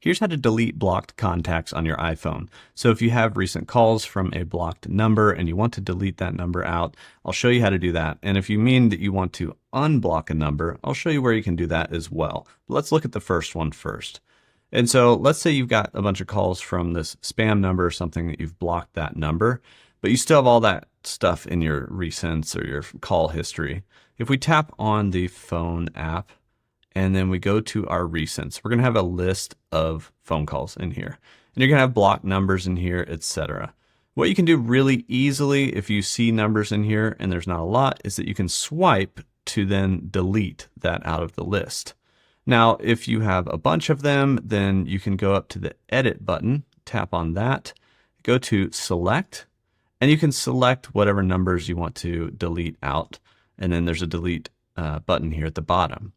Here's how to delete blocked contacts on your iPhone. So if you have recent calls from a blocked number and you want to delete that number out, I'll show you how to do that. And if you mean that you want to unblock a number, I'll show you where you can do that as well. But let's look at the first one first. And so let's say you've got a bunch of calls from this spam number or something that you've blocked that number, but you still have all that stuff in your recents or your call history. If we tap on the phone app, and then we go to our recents, we're going to have a list of phone calls in here. And you're going to have blocked numbers in here, etc. What you can do really easily if you see numbers in here and there's not a lot is that you can swipe to then delete that out of the list. Now, if you have a bunch of them, then you can go up to the edit button, tap on that, go to select, and you can select whatever numbers you want to delete out. And then there's a delete button here at the bottom.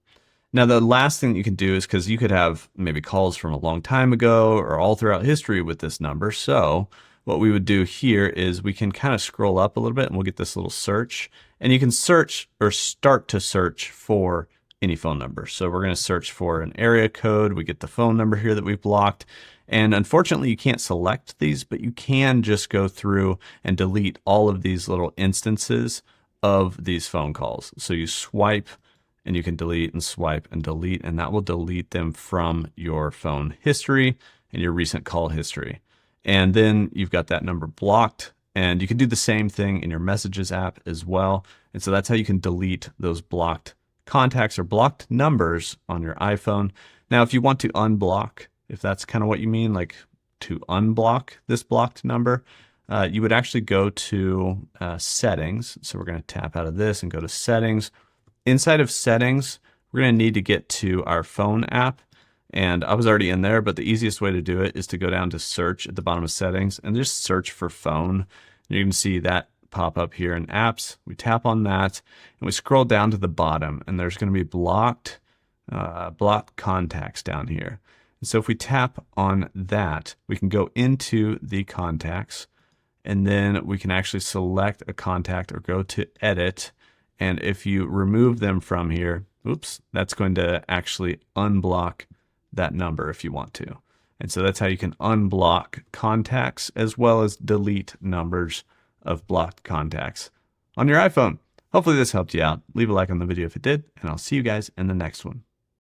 Now, the last thing you can do is because you could have maybe calls from a long time ago or all throughout history with this number. So what we would do here is we can kind of scroll up a little bit and we'll get this little search, and you can search or start to search for any phone number. So we're going to search for an area code. We get the phone number here that we've blocked. And unfortunately, you can't select these, but you can just go through and delete all of these little instances of these phone calls. So you swipe and you can delete and swipe and delete, and that will delete them from your phone history and your recent call history. And then you've got that number blocked, and you can do the same thing in your messages app as well. And so that's how you can delete those blocked contacts or blocked numbers on your iPhone. Now, if you want to unblock, if that's kind of what you mean, like to unblock this blocked number, you would actually go to settings. So we're going to tap out of this and go to settings. Inside of settings, we're going to need to get to our phone app. And I was already in there, but the easiest way to do it is to go down to search at the bottom of settings and just search for phone. You can see that pop up here in apps. We tap on that and we scroll down to the bottom, and there's going to be blocked contacts down here. And so if we tap on that, we can go into the contacts, and then we can actually select a contact or go to edit. And if you remove them from here, oops, that's going to actually unblock that number if you want to. And so that's how you can unblock contacts as well as delete numbers of blocked contacts on your iPhone. Hopefully this helped you out. Leave a like on the video if it did, and I'll see you guys in the next one.